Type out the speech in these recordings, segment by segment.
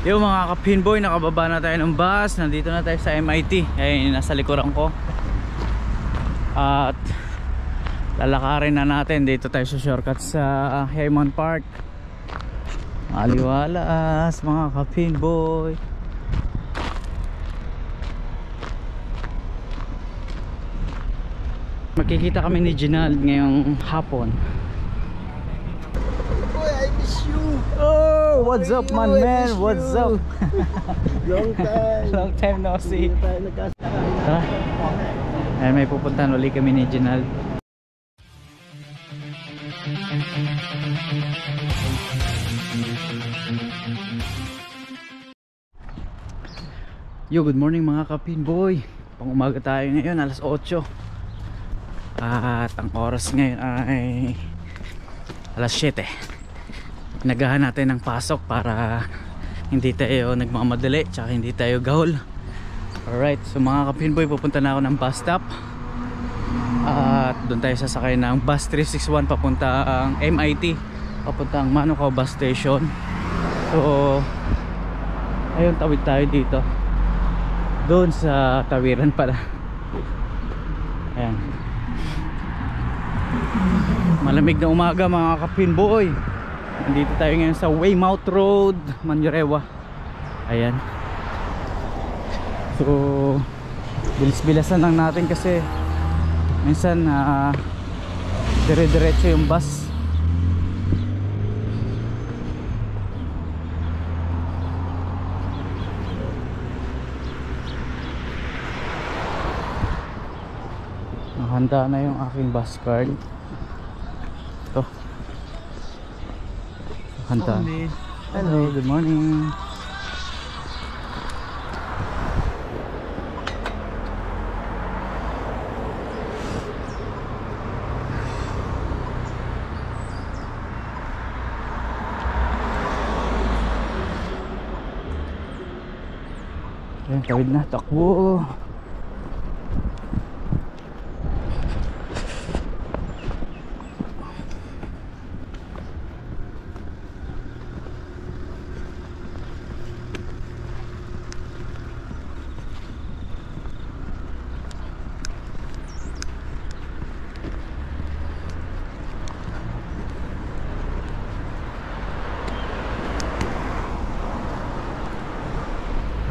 Yung mga ka-pinboy, nakababa na tayo ng bus. Nandito na tayo sa MIT. Ay, nasa likuran ko. At lalakarin na natin. Dito tayo sa shortcut sa Haymont Park. Aliwalas mga ka-pinboy. Makikita kami ni Ginald ngayong hapon. I miss you. Oh, what's up, man? What's up? Long time. Long time no see. Ha? Ay, may pupuntahan ulit kami ni Ginald. Yo, good morning mga ka-pinboy. Pang umaga tayo ngayon, alas 8. At ang oras ngayon ay alas 7. Nagahan natin ng pasok para hindi tayo nagmamadali, tsaka hindi tayo gahol. Alright, so mga ka-pinboy, pupunta na ako ng bus stop. At doon tayo sasakay ng bus 361 papuntang MIT, papuntang Manukau bus station. So ayun, tawid tayo dito. Doon sa tawiran pala. Ayan. Malamig na umaga mga ka-pinboy. Nandito tayo ngayon sa Weymouth Road, Manurewa. Ayan. So bilis-bilasan lang natin kasi minsan dire-diretso yung bus. Nakahanda na yung aking bus card. Ito. Handa. Hello, good morning. Ayan, tawid na, takbo.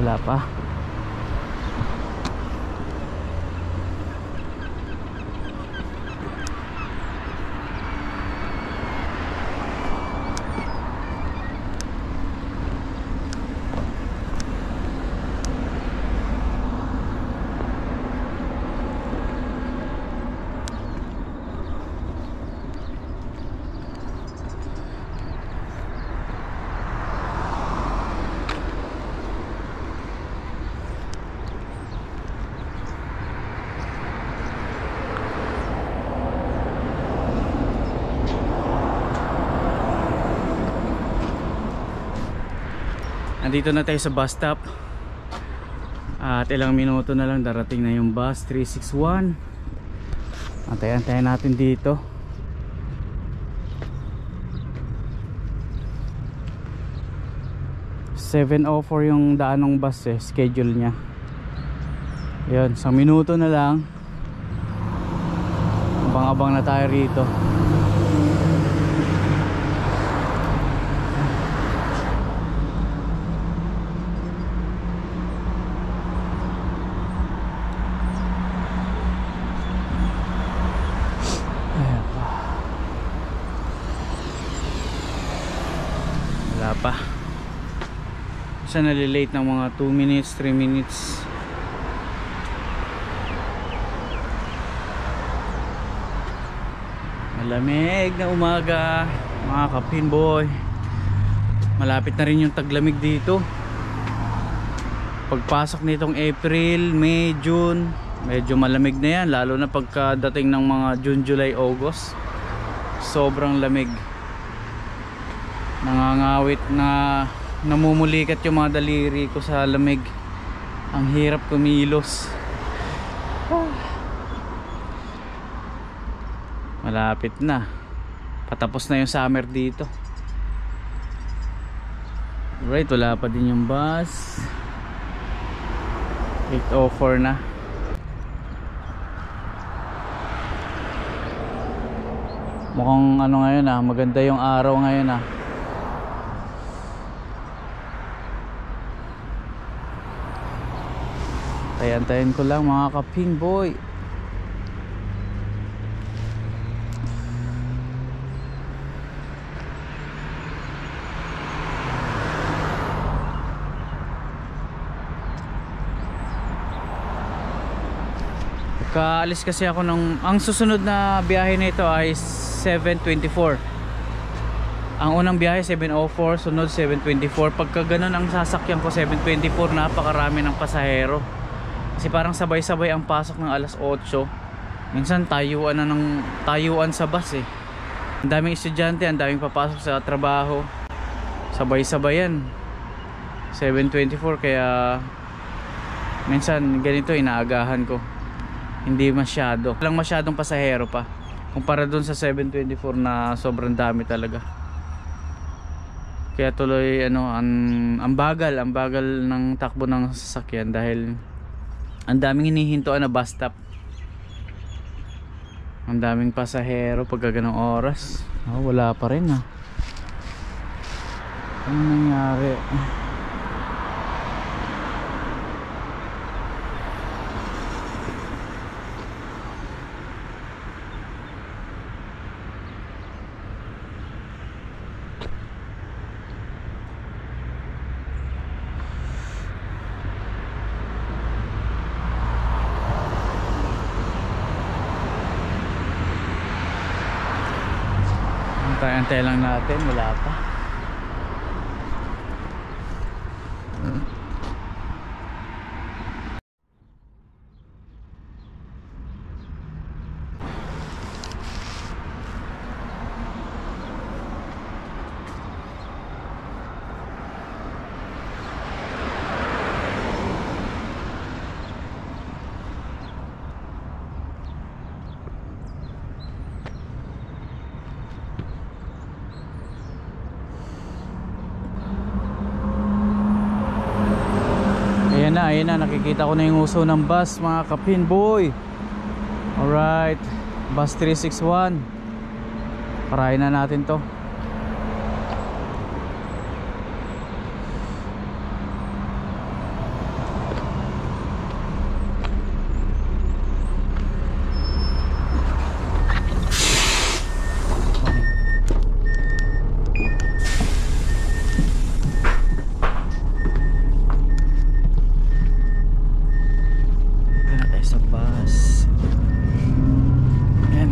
Wala pa. Nandito na tayo sa bus stop. At ilang minuto na lang darating na yung bus 361. Antayin natin dito. (7:04) yung daan ng bus schedule nya. Yun, isang minuto na lang. Abang-abang na tayo rito. Pa siya nalilate ng mga 2 minutes 3 minutes. Malamig na umaga mga ka-pinboy. Malapit na rin yung taglamig dito. Pagpasok nitong April, May, June, medyo malamig na yan, lalo na pagkadating ng mga June, July, August. Sobrang lamig. Nangangawit na namumulikat yung mga daliri ko sa lamig. Ang hirap kumilos. Malapit na. Patapos na yung summer dito. Right, wala pa din yung bus. 8:04 na. Mukhang ano ngayon maganda yung araw ngayon Kaya antayin ko lang mga ka-pin boy. Kaalis kasi ako ang susunod na biyahe nito ay 7:24. Ang unang biyahe 7:04, sunod 7:24. Pagka ganun ang sasakyan ko 7:24, napakarami ng pasahero. Kasi parang sabay-sabay ang pasok ng alas 8. Minsan tayuan sa bus eh. Ang daming estudyante, ang daming papasok sa trabaho. Sabay-sabay yan. 7:24 kaya minsan ganito inaagahan ko. Hindi masyado. Walang masyadong pasahero pa. Kumpara dun sa 7:24 na sobrang dami talaga. Kaya tuloy ang bagal ng takbo ng sasakyan dahil ang daming hinihintuan na bus stop. Ang daming pasahero pagka ganong oras. Wala pa rin Ano nangyari? Antay lang natin, wala pa. Ayan na, nakikita ko na yung uso ng bus mga ka-pin boy. Alright, bus 361. Parahin na natin to.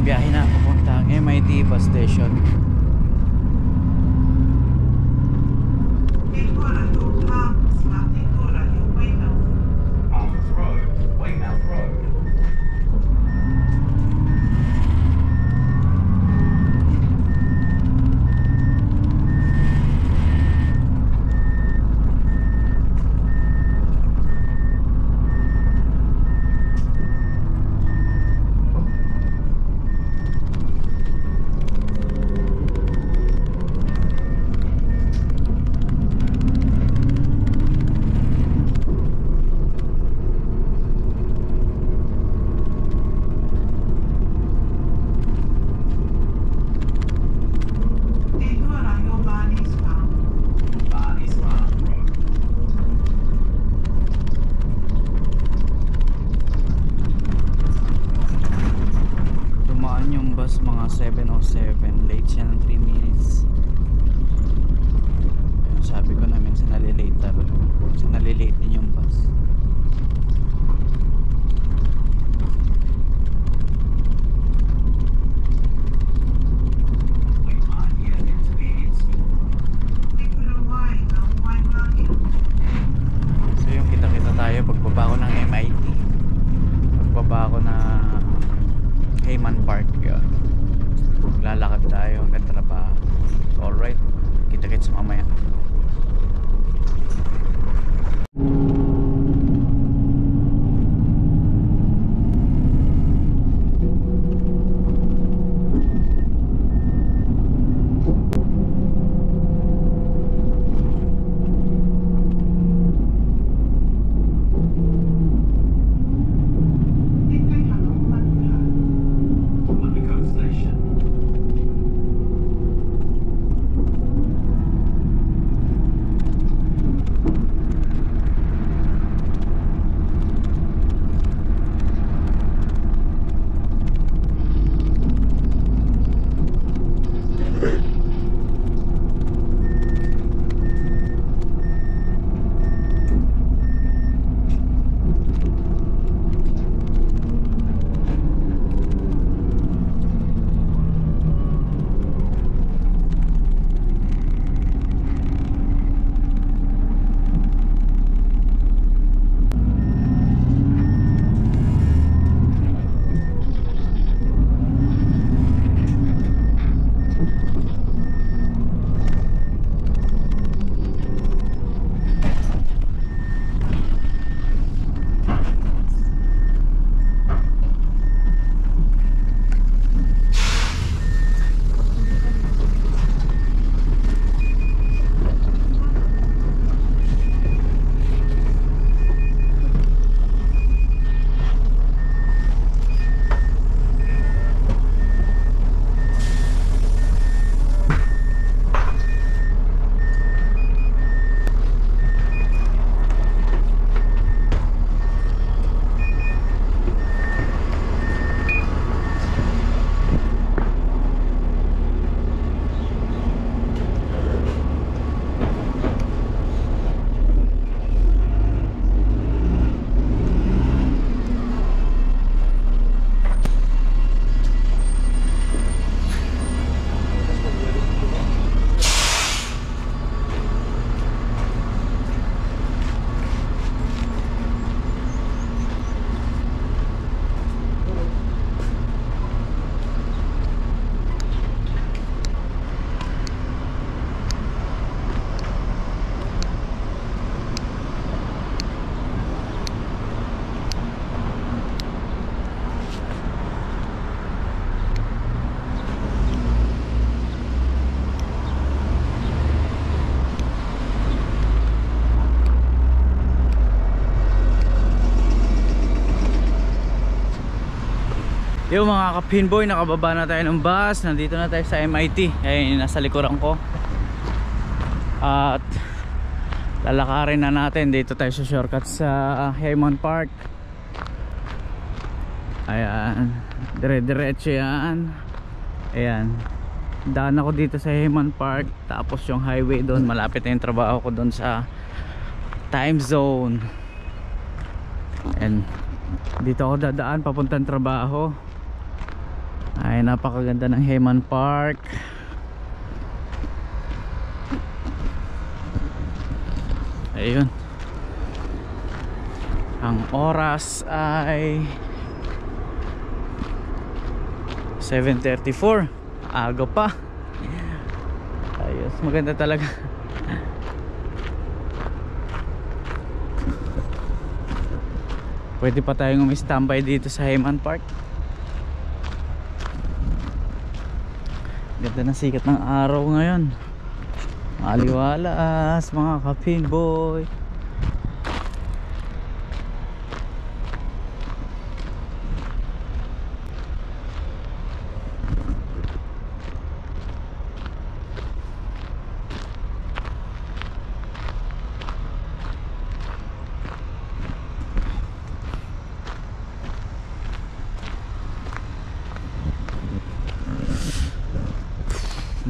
Biyahe na papunta ngayon may bus station. Yung mga ka-pinboy, nakababa na tayo ng bus. Nandito na tayo sa MIT. Ayun, nasa likuran ko. At lalakarin na natin. Dito tayo sa shortcut sa Haymont Park. Ayan, dire-diretso yan. Ayan, daan ako dito sa Haymont Park. Tapos yung highway doon, malapit na yung trabaho ko doon sa time zone. And dito ako dadaan papuntang trabaho. Ay, napakaganda ng Haymont Park. Ayun. Ang oras ay 7:34. Aga pa. Ayos, maganda talaga. Pwede pa tayong umi-standby dito sa Haymont Park. Ganda ng sikat ng araw ngayon. Aliwalas mga ka-pinboy.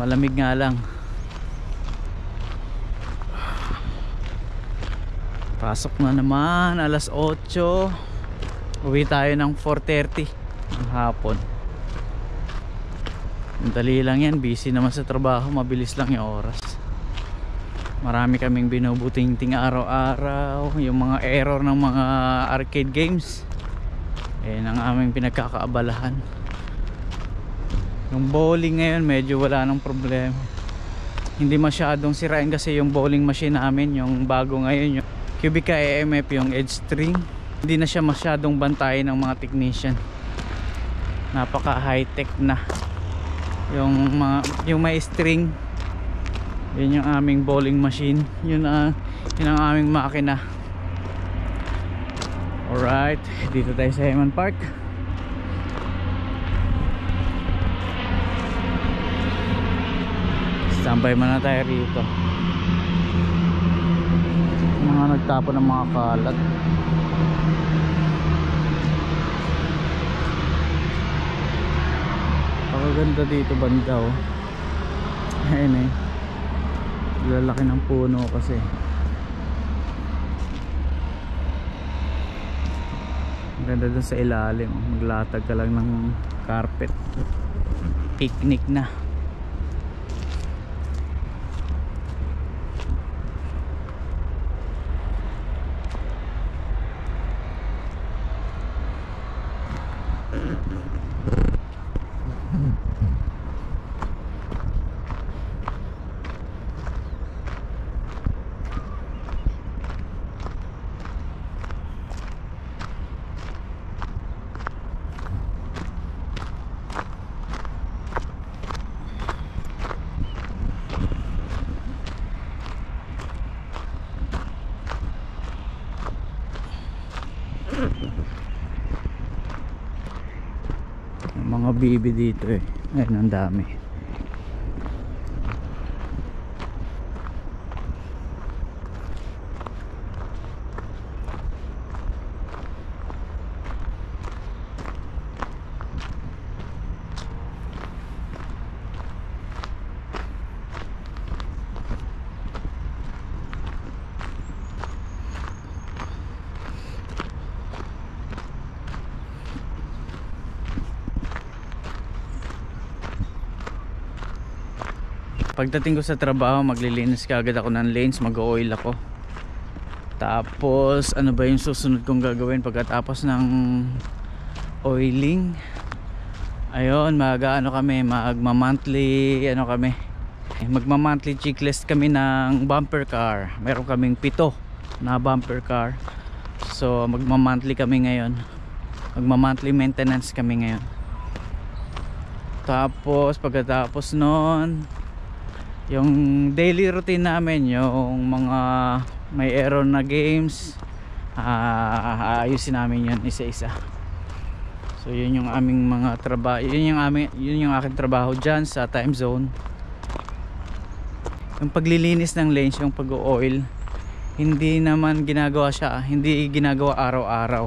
Malamig nga lang. Pasok na naman, alas 8. Uwi tayo ng 4:30 ng hapon. Dali lang yan, busy naman sa trabaho, mabilis lang yung oras. Marami kaming binubuting-ting araw-araw. Yung mga error ng mga arcade games, ang aming pinagkakaabalahan. Yung bowling ngayon medyo wala nang problema. Hindi masyadong sirain kasi yung bowling machine namin, yung bago ngayon, yung Cubica AMF, yung edge string. Hindi na siya masyadong bantayan ng mga technician. Napaka high tech na. Yung may string, yun yung aming bowling machine. Yun ang aming makina. Alright, dito tayo sa Haymont Park. Standby muna tayo rito. Mga nagtapon ng mga kalat. Pagaganda dito banda oh. Ayun lalaki ng puno kasi. Ang ganda dun sa ilalim. Maglatag ka lang ng carpet. Picnic na. Mga bibi dito ayun, ang dami. Pagdating ko sa trabaho, maglilinis kaagad ako ng lanes, mag-oil ako. Tapos ano ba yung susunod kong gagawin pagkatapos ng oiling? Ayun, magma-monthly magma-monthly checklist kami ng bumper car. Meron kaming 7 na bumper car. So magma-monthly kami ngayon. Magma-monthly maintenance kami ngayon. Tapos pagkatapos noon, yung daily routine namin, yung mga may error na games, ayusin namin yun isa-isa. So yun yung aming mga trabaho, yun yung aking trabaho dyan sa time zone. Yung paglilinis ng lens, yung pag-oil, hindi naman ginagawa siya, hindi ginagawa araw-araw.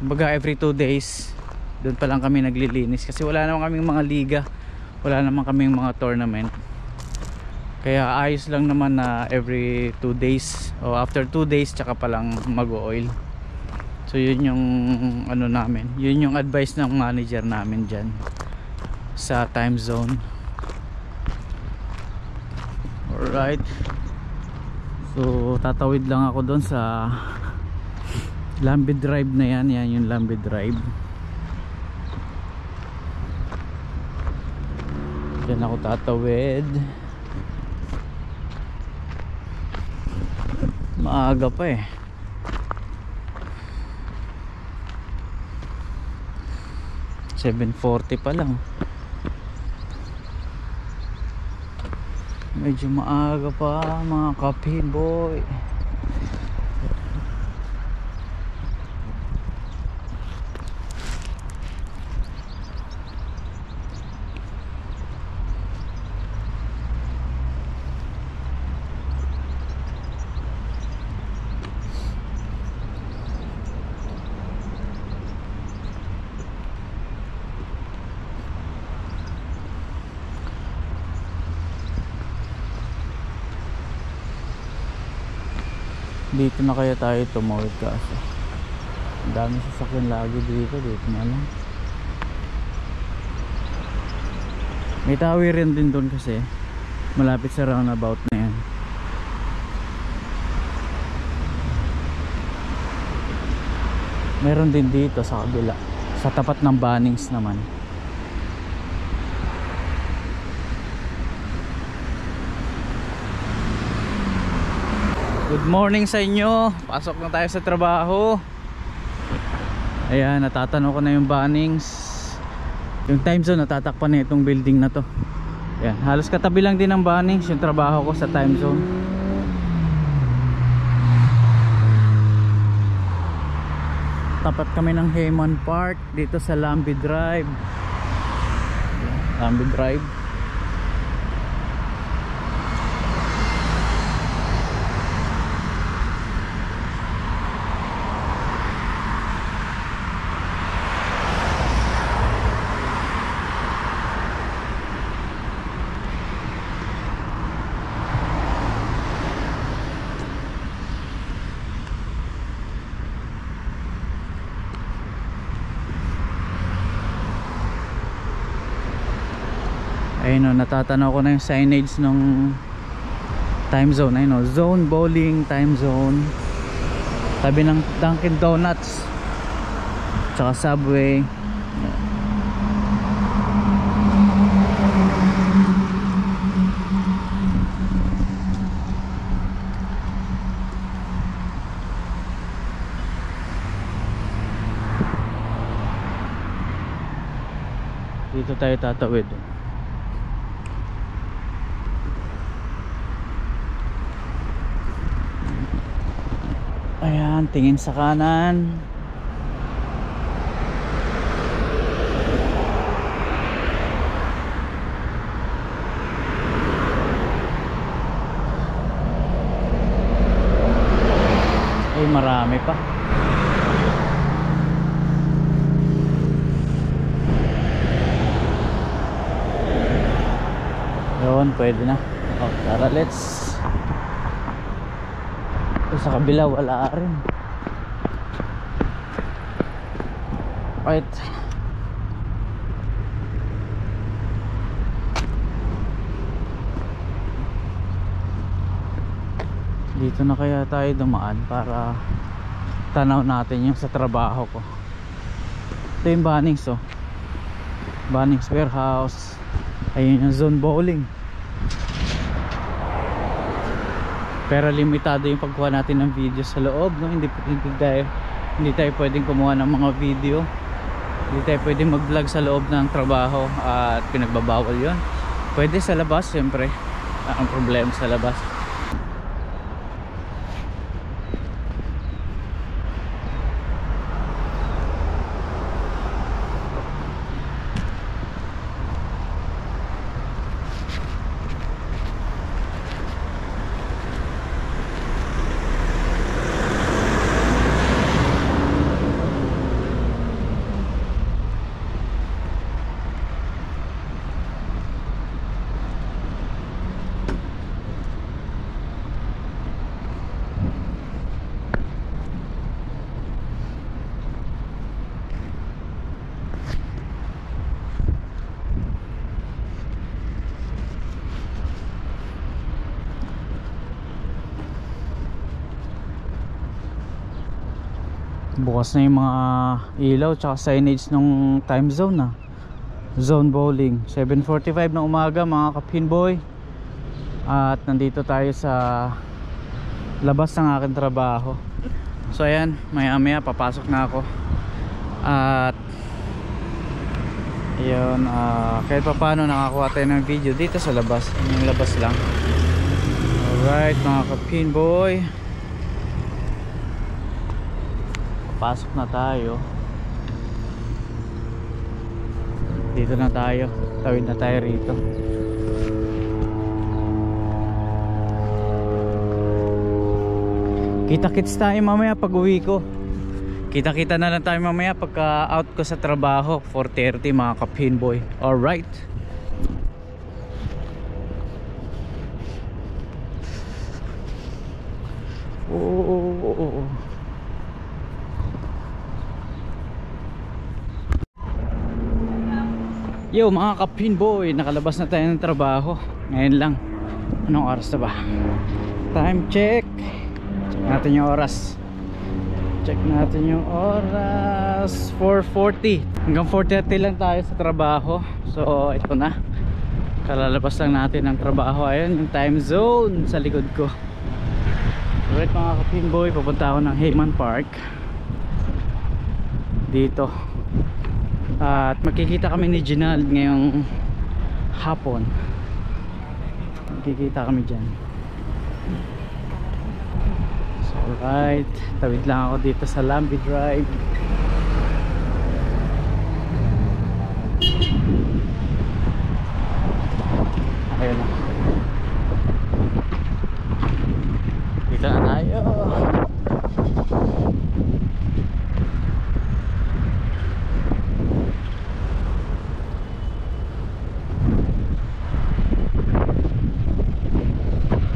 Kumbaga every 2 days doon pa lang kami naglilinis kasi wala naman kaming mga liga, wala naman kaming mga tournament. Kaya ayos lang naman na every 2 days o after 2 days tsaka pa lang mag-oil. So yun yung ano namin, yun yung advice ng manager namin dyan sa time zone. Alright, so tatawid lang ako doon sa Lambi Drive na yan. Yan yung Lambi Drive. Diyan ako tatawid. Maaga pa eh. $7:40 pa lang. Medyo maaga pa mga ka-P-boy. Dito na kaya tayo tumawid kasi ang dami sasakyan lagi dito na lang. May tawirin din doon kasi malapit sa roundabout na yan. Meron din dito sa kabila sa tapat ng Bunnings naman. Good morning sa inyo. Pasok na tayo sa trabaho. Ayan, natatanong ko na yung Bunnings. Yung time zone natatakpan na itong building na to. Ayan, halos katabi lang din ng Bunnings yung trabaho ko sa time zone. Tapat kami ng Heyman Park dito sa Lambi Drive. Lambi Drive. Ayun o, natatanaw ko na yung signage ng time zone. Ayun o, zone bowling time zone. Tabi ng Dunkin Donuts tsaka Subway. Dito tayo tatawid. Ayan, tingin sa kanan. Ay, marami pa. Yun, pwede na. Oh, tara, let's. Sa kabila wala rin. Right. Dito na kaya tayo dumaan para tanaw natin yung sa trabaho ko. Ito yung Bunnings oh. Bunnings Warehouse. Ayun yung zone bowling. Pero limitado yung pagkuha natin ng video sa loob, no? Hindi tayo pwedeng kumuha ng mga video. Hindi tayo pwedeng mag-vlog sa loob ng trabaho at pinagbabawal yon. Pwede sa labas, siyempre. Ang problema sa labas. Bukas na yung mga ilaw tsaka signage ng time zone na. Zone bowling 7:45 ng umaga mga kapinboy. At nandito tayo sa labas ng aking trabaho. So ayan, maya maya papasok na ako. At yun, kahit pa paano nakakuha tayo ng video dito sa labas. Yung labas lang. Alright mga kapinboy, pasok na tayo. Dito na tayo, tawid na tayo rito. Kita-kits tayo mamaya pag uwi ko. Kita-kita na lang tayo mamaya pagka out ko sa trabaho 4:30 mga kapinboy. Alright. Oo. Yo mga kapinboy, nakalabas na tayo ng trabaho. Ngayon lang. Anong oras na ba? Time check. Check natin yung oras. Check natin yung oras. 4:40. Hanggang 4:30 lang tayo sa trabaho. So ito na, kalalabas lang natin ng trabaho. Ayun yung time zone sa likod ko. Alright mga kapinboy, papunta ako ng Hayman Park dito. At makikita kami ni Ginald ngayong hapon. Makikita kami dyan. So alright, tawid lang ako dito sa Lambi Drive. Ayun na, dito na tayo.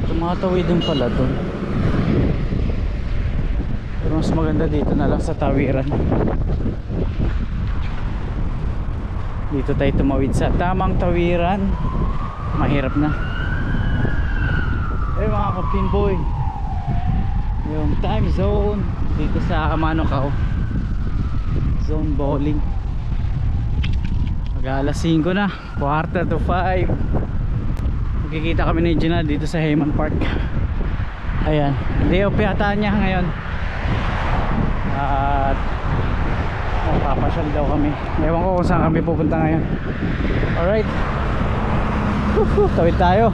Tumatawid din pala doon. Pero mas maganda dito na lang sa tawiran. Dito tayo tumawid sa tamang tawiran. Mahirap na. Eh mga kapinboy, yung time zone dito sa Manukau, zone bowling. Mag-alas 5 na, 4:45. Magkikita kami ni Gina dito sa Hayman Park. Ayan, day off yata niya ngayon. At papasyal daw kami. Ewan ko kung saan kami pupunta ngayon. Alright, tawid tayo.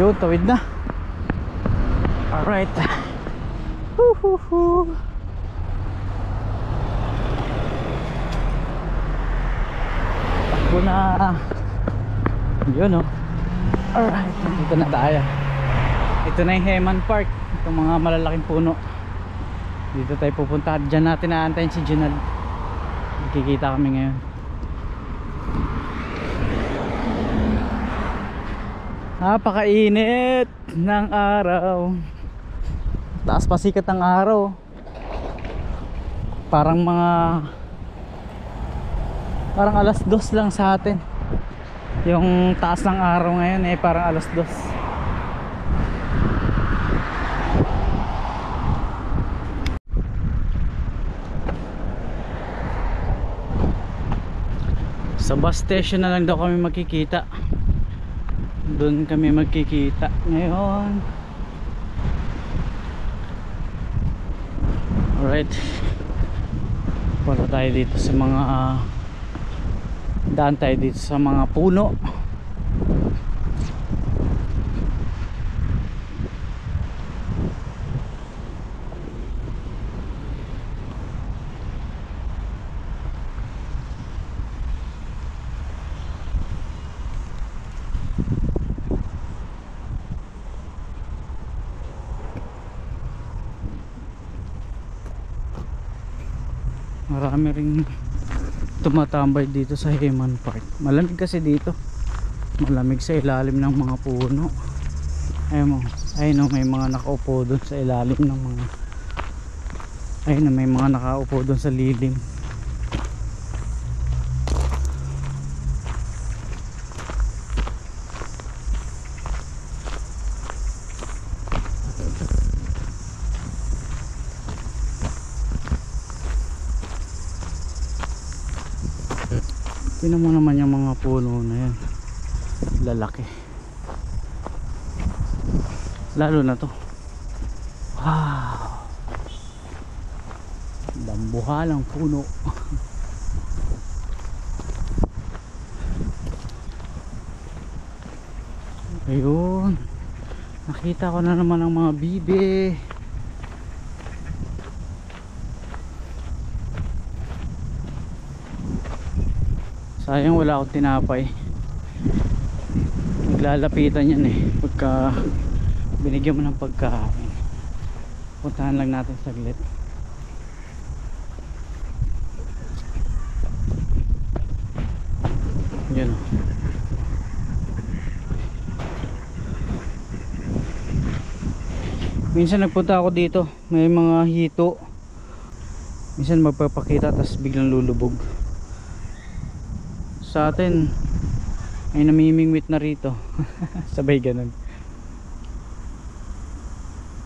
Yun, tawid na. Alright. Takbo na. Yun o. Alright, dito na tayo. Ito na yung Hayman Park. Itong mga malalaking puno. Dito tayo pupunta. Diyan natin naantayin si Ginald. Magkikita kami ngayon. Napakainit ng araw. Taas pa sikat ng araw. Parang alas 2 lang sa atin. Yung taas ng araw ngayon parang alas 2. Sa bus station na lang daw kami magkikita. Doon kami magkikita ngayon. Alright, punta tayo dito sa mga daan tayo dito sa mga puno. marami ring tumatambay dito sa Hayman Park. Malamig kasi dito, malamig sa ilalim ng mga puno. Ayun mo, ayun o, may mga nakaupo doon sa ilalim ng mga, ayun o, may mga nakaupo doon sa lilim. Tingnan mo naman yung mga puno na yan, lalaki, lalo na to. Wow, dambuhalang puno. Ayun, nakita ko na naman ang mga bibe. Sayang wala akong tinapay. Naglalapitan yan eh pagka binigyan mo ng pagkain. Puntahan lang natin saglit. Yan. Minsan nagpunta ako dito, may mga hito. Minsan magpapakita tapos biglang lulubog. Sa atin ay namimingwit na rito. Sabay ganun.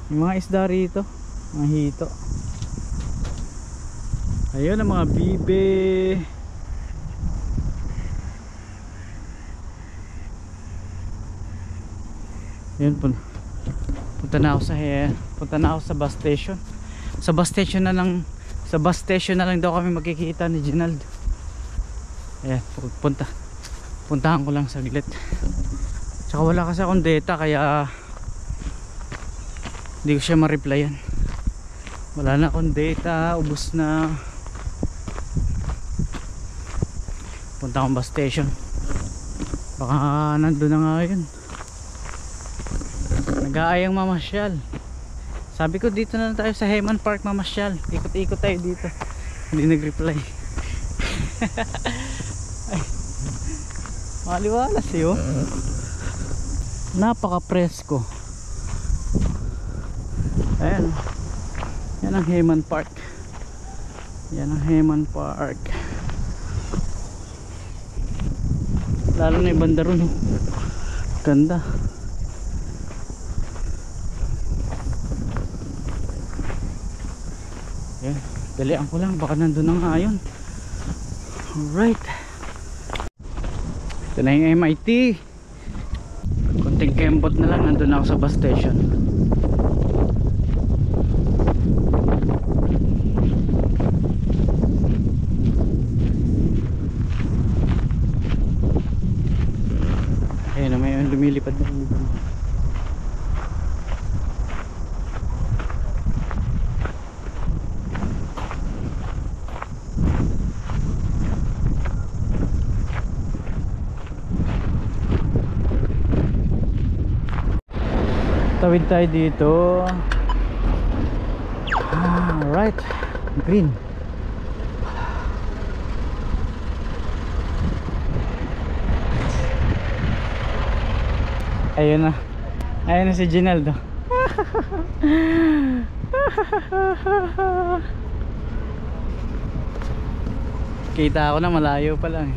Yung mga isda rito, mga hito. Ayun ang mga bibe. Ayun po. Punta na ako sa bus station. Sa bus station na lang daw kami magkikita ni Ginaldo. Ayan, puntahan ko lang saglit. Tsaka wala kasi akong data, kaya hindi ko siya ma-replyan. Wala na akong data, ubos na. Punta akong bus station. Baka nandun na nga yun. Nag-aayang mamasyal. Sabi ko dito na tayo sa Hayman Park mamasyal. Ikot-ikot tayo dito. Hindi nag-reply. Ay, maliwalas yun. Napaka presko. Ayan, yan ang Hayman Park. Yan ang Hayman Park. Lalo na yung banda ron, oh. Ganda. Ayan, dalian ko lang, baka nandun na nga yun. Alright, ito na yung MIT. Konting kembot na lang, nandun ako sa bus station. Ayun na, may lumilipad na lumilipad. Tawid tayo dito. Alright, green. Ayun na. Ayun na si Ginaldo. Kita ako na, malayo pa lang.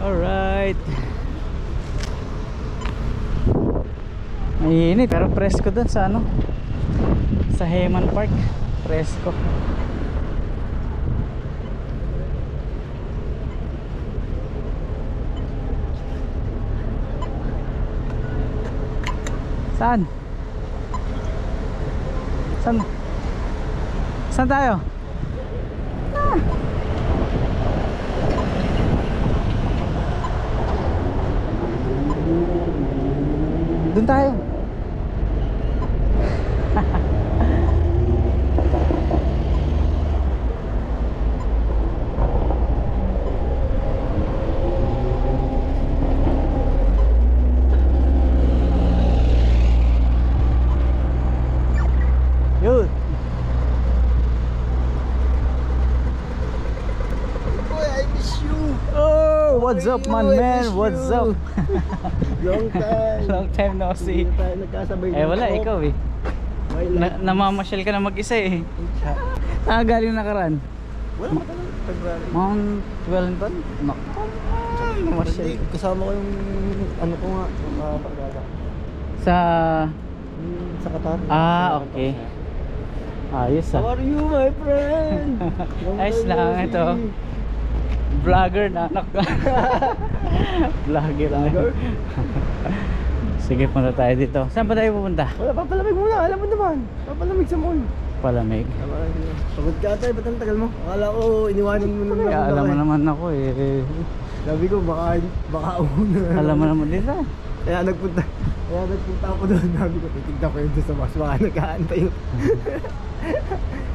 Alright. Mainit pero presko dun sa ano, sa Hayman Park. Presko. Saan? Saan tayo? Doon tayo. Yun. miss you. Oh, what's up, man, I man? miss What's you. up? Long time. Long time no see. Hindi na tayo nagkasabay. Eh, wala, ng ikaw eh. My life. Namamasyal ka na mag-isa eh. Galing nakaraan. Wala matagal. February. Mount Wellington? Naku, namasyal. Hindi, kasama ko yung ano ko nga, yung pagkala. Sa... Sa Qatar. Okay. Ayos How ah. are you, my friend? Long Ayos time lang no ito. see. Vlogger na anak ko. Vlogger na. Vlogger? Sige, punta tayo dito. Saan ba tayo pupunta? Wala, papalamig muna. Alam mo naman. Papalamig sa mall. Palamig. Pagod ka tayo, ba't ang tagal mo? Akala ko, iniwanan mo naman Kaya ako alam mo eh. naman ako eh. Sabi ko, baka una. Alam mo naman dito. Kaya nagpunta ako doon. Sabi ko, titignan ko yun doon sa mas. Baka nag-aantay yun.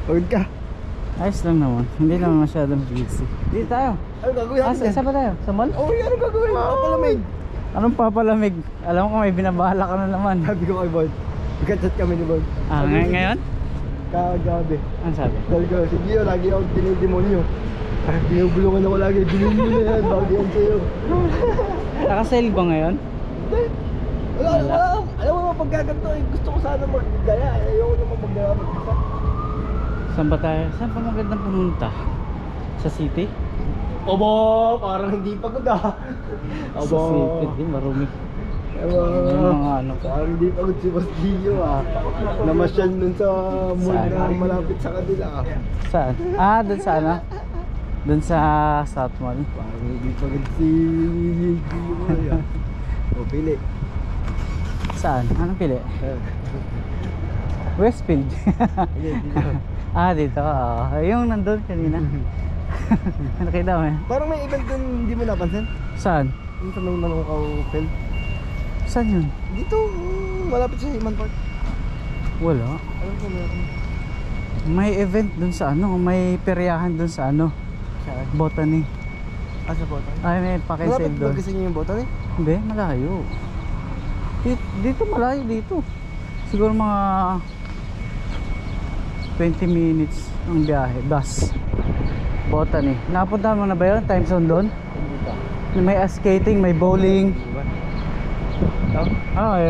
Pagod ka. Ayos lang naman. Hindi naman masyadong busy. Dito tayo. Ano gagawin natin? Saan ba tayo? Sa mall? Oh, ano gagawin? Papalamig. Anong papalamig? Alam ko may binabahala ka na naman. Sabi ko kay Bon. Nagka-chat kami ni Bon. Ngayon? Kagabi. Ano sabi? Sabi ko, si Gio, lagi akong tinidemonyo. Binubulungan ako lagi. Bilhin mo na yan. Bago yan sa'yo. Naka-sale ba ngayon? Hindi. Wala. Alam mo mga pagkaganto eh. Gusto ko sana maggaya. Ayoko naman maggaya mag-isa. Saan ba tayo? Saan pa magandang pumunta? Sa city? Obo! Parang hindi pagod ah. Sa city, di marumi. Yung mga ano ko. Parang hindi pagod si Boss Gio ah. Namasyal nun sa mall Saan? na malapit sa kanila ah. Saan? Doon sa ano? Doon sa South Mall. Parang hindi pagod si Gio ah. O, pili. Saan? Anong pili? Westfield. Dito. Yung nandun kanina. Nakita mo eh. Parang may event dun, hindi mo napansin? Saan? Yung sa may Manukaw Field. Saan yun? Dito, malapit sa Himan Park. Wala. Alam ko meron. May event dun sa ano. May peryahan dun sa ano. Saan? Botany. Sa Botany? Ay, may pakisave Malapit doon. ba kasi niyo yung Botany? Hindi, malayo. Dito malayo dito. Siguro mga 20 minutes ang biyahe, bus. Botany. Napunta mo na ba yun? Time zone doon? Hindi pa. May skating, may bowling.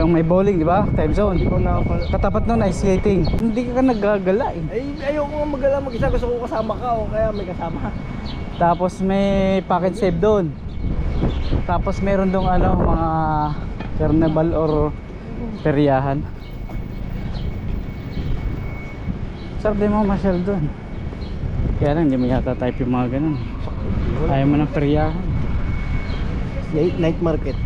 Yung may bowling, di ba? Time zone. Hindi ko nakapal... Katapat nun ay skating. Hindi ka nagagala eh. Ay, ayoko nga mag-ala mag-isa. Gusto ko kasama ka o kaya may kasama. Tapos may packet save doon. Tapos meron dong ano, mga carnival or peryahan. Sarap din mo masyal doon. Kaya lang hindi mo yata type yung mga ganun. Ayaw mo ng peryahan. Night market.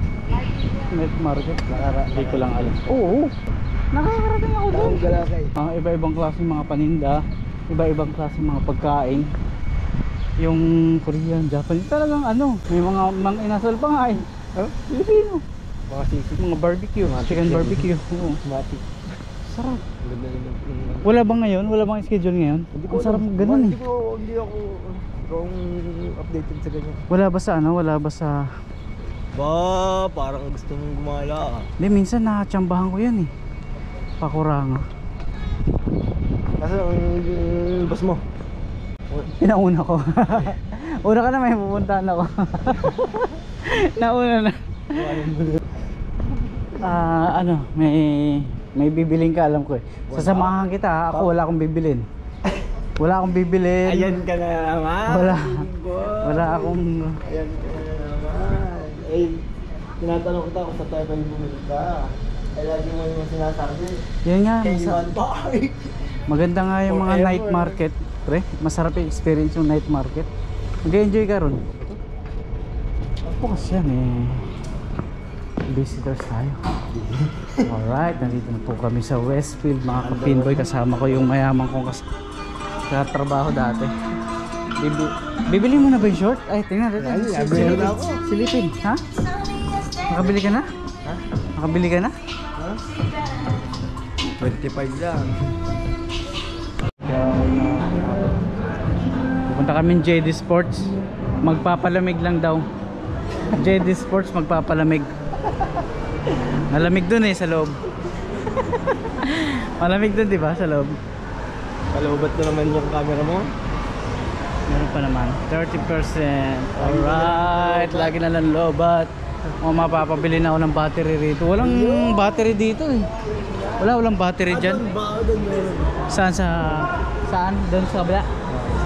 Night market? Hindi ko lang alam. Oo, nakakarating ako doon. Taong gala ka eh. Iba-ibang klaseng mga paninda, iba-ibang klaseng mga pagkain. Yung Korean, Japanese, talagang ano, may mga inasal pa nga eh. Pilipino. Mga sisig. Mga barbecue, chicken barbecue. Oo. Matik. Sarap. Ganda. Wala bang ngayon? Wala bang schedule ngayon? Ang sarap ganun eh. Hindi ako updated sa ganyan. Wala ba sa ano? Wala ba sa... Ba, parang gusto mong gumala ah. Hindi, minsan nakatsambahan ko yan eh. Pakuranga. Kasi ang boss mo. Pinauna ko. Una ka na, may pupuntahan ako. Nauna na. May bibiling ka, alam ko eh. Sasamahan kita ha. Ako wala akong bibilin. Wala akong bibilin. Ayan ka na naman. Wala akong... Ayan ka na naman. Eh, tinatanong kita kung sa tayo kayo bumili ka. Ay, lagi mo yung sinasabi. Yan nga, Kailan ba? maganda nga yung mga Forever. night market. Pre, masarap yung experience yung night market. Mag-enjoy ka ron. Bukas yan eh. Visitors tayo. Alright, nandito na po kami sa Westfield mga kapinboy. Kasama ko yung mayaman kong katrabaho dati. Bibili mo na ba yung short? Ay, tingnan dito. Bibili na ako. Silipin, ha? Nakabili ka na? Ha? Nakabili ka na? Ha? 25 lang. Pupunta kami JD Sports. Magpapalamig lang daw. JD Sports magpapalamig. Malamig dun eh sa loob. Malamig dun, di ba, sa loob? Kalaubat na naman yung camera mo. Meron pa naman 30%. Alright, lagi na lang lobat. O mapapabili na ako ng battery rito. Walang battery dito eh. Walang battery dyan. Saan doon sa kabila?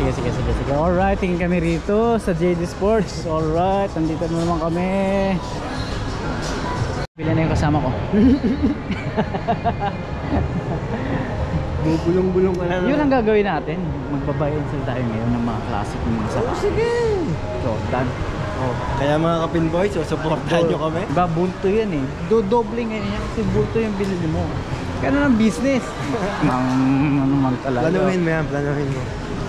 Sige. Alright, tingin kami rito sa JD Sports. Alright, nandito na naman kami. Bila na yung kasama ko. Bubulong-bulong ka na. Yun ang gagawin natin. Magbabayad sila tayo ngayon ng mga classic ng mga saka. Sige. Jordan. Kaya mga kapinboy, so supportahan nyo kami. Diba, bulto yan eh. Dodoble ngayon yan kasi bulto yung binili mo. Kaya na ng business. Ano man talaga. Planuhin mo yan, planuhin mo.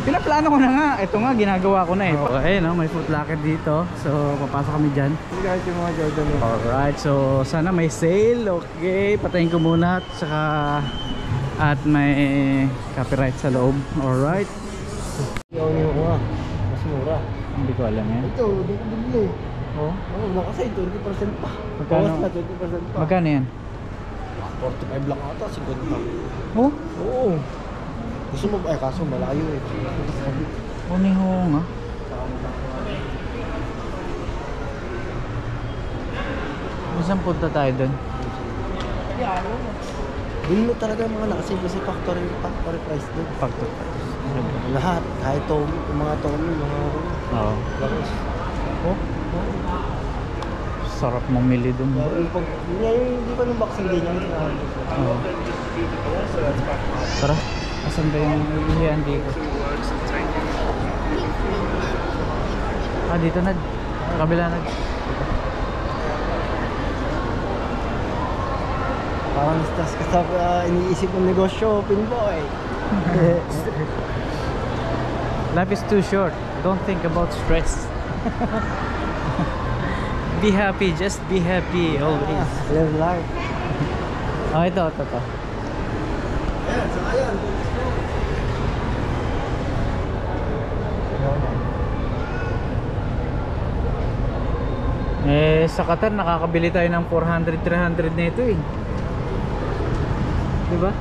Pinaplano ko na nga. Ito nga, ginagawa ko na eh. Okay, no? May Foot Locker dito. So, papasok kami dyan. Kahit yung mga Jordan mo. Alright, so sana may sale. Okay, patayin ko muna. At may copyright sa loob. Alright. Iyaw niyo ko nga. Mas mura. Hindi ko alam yan. Ito, hindi ko bumili. Oh? Oo, na kasi 20% pa. Magkano? Bawas na 20% pa. Magkano yan? 45 lang ata, 50. Oh? Oo. Gusto mo ba? Kaso malayo eh. Uniho nga. Saan punta tayo doon? Doon mo talaga mga nakasin kasi factory price doon. Factor. Lahat, kahit yung mga Tommy, mga Oo. langos. Oh? Sarap mamili doon. Hindi pa nung boxing day niya. Oo. Tara. Asan ba yung ilihan dito? Dito na. Kabila na. Parang stress ka sa iniisip ng negosyo, pinboy. Life is too short. Don't think about stress. Be happy. Just be happy always. Live life. Ito. Ayan, sa ayan. Sa Qatar nakakabili tayo ng 400-300 na ito eh. Diba?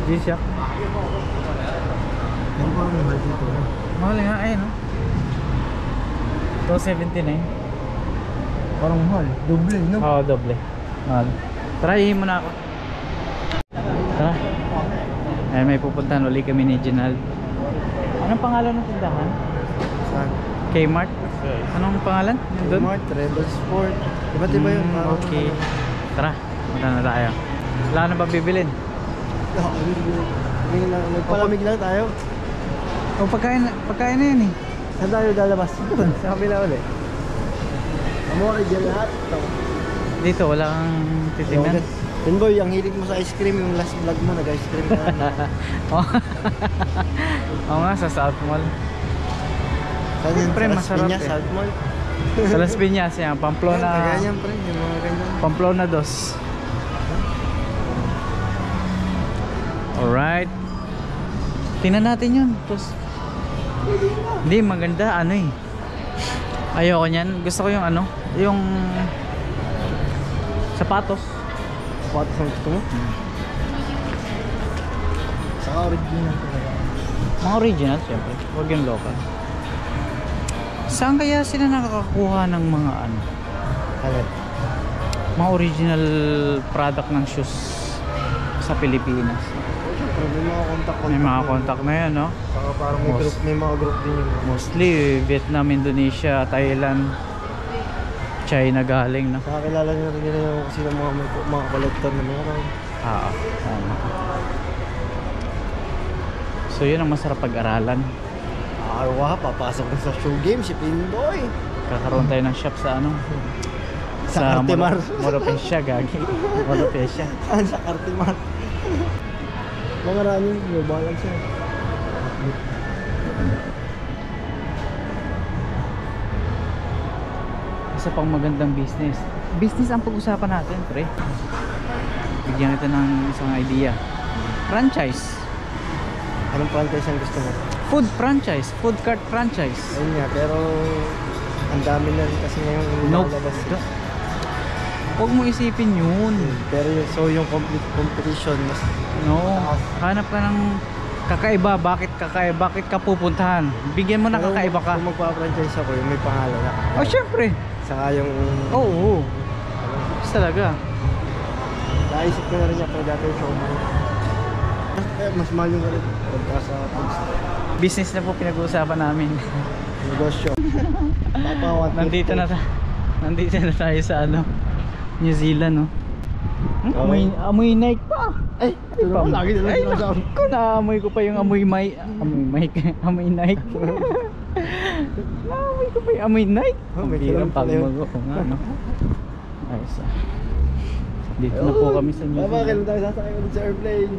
G-Shock. Ano ba ang mahal dito? Mahal nga ay no? 279. Parang mahal. Doble, no? Oo, doble. Mahal. Tara, ihin mo na ako. Tara. May pupuntahan ulit kami ni Ginald. Anong pangalan ng tindahan? Saan? Kmart? Anong pangalan? Yung doon? Kmart, Rebel Sport. Iba't iba yun. Okay. Tara, punta na tayo. Wala na ba bibilin? Nagpalamig lang tayo. O pagkain na yan eh. Saan tayo lalabas? Doon, sa kabila ulit. Amore dyan lahat. Dito, walang titingnan. Pinboy, ang hilig mo sa ice cream, yung last vlog mo, nag-ice cream ka na. Oo nga, sa South Mall. Saan yun? Pre, Sa Las masarap Piñas, eh. South Mall? Sa Las Piñas yan, Pamplona. Ganyan pre, yung mga ganyan. Pamplona 2. Alright. Tingnan natin yun. Tapos, hindi, maganda. Ano eh. Ayoko niyan. Gusto ko yung ano. Yung sapatos. Sapatos ang gusto mo? Saka original talaga. Mga original, syempre. Huwag yung local. Saan kaya sila nakakakuha ng mga ano? Halit. Mga original product ng shoes sa Pilipinas? Siyempre, may mga contact. May mga contact na yan, no? Saka parang may, group, may mga group din yung Mostly Vietnam, Indonesia, Thailand, China galing, no? saka kilala nyo rin nila yung kasi ng mga collector na meron. Tama. So yun ang masarap pag-aralan. Arwa, papasok na sa show game si Pinboy. Kakaroon tayo ng shop sa ano? Sa Cartimar. Moropecia, gagi. Moropecia. Saan sa Cartimar? Mga running, may balance siya. Isa pang magandang business. Business ang pag-usapan natin, pre. Bigyan kita ng isang idea. Franchise. Anong franchise ang gusto mo? Food franchise. Food cart franchise. Ayun nga, pero ang dami na rin kasi ngayong Nope. lalabas. Huwag mo isipin yun. Pero yung, so yung complete competition, mas No. Hanap ka ng Kakaiba, bakit kakaiba? Bakit ka pupuntahan? Bigyan mo na kakaiba ka. Kung magpa-franchise ako, yung may pangalan na. Oh, syempre. Saka yung... Oo. Basta talaga. Naisip ko na rin yung dati yung show mo. Mas mahal yung galit. Pagka sa foods. Business na po pinag-uusapan namin. Negosyo. Nandito na tayo sa ano, New Zealand, no. Amoy Nike pa. Ay, ito naman. Lagi na lang sinasabi. Ko naamoy ko pa yung amoy Nike. Naamoy ko pa yung amoy Nike. May Hirap kilala pala yun. pagmago ko nga, no. Ayos ah. Dito na po kami sa New Bakit Zealand. tayo sasakay ulit sa airplane?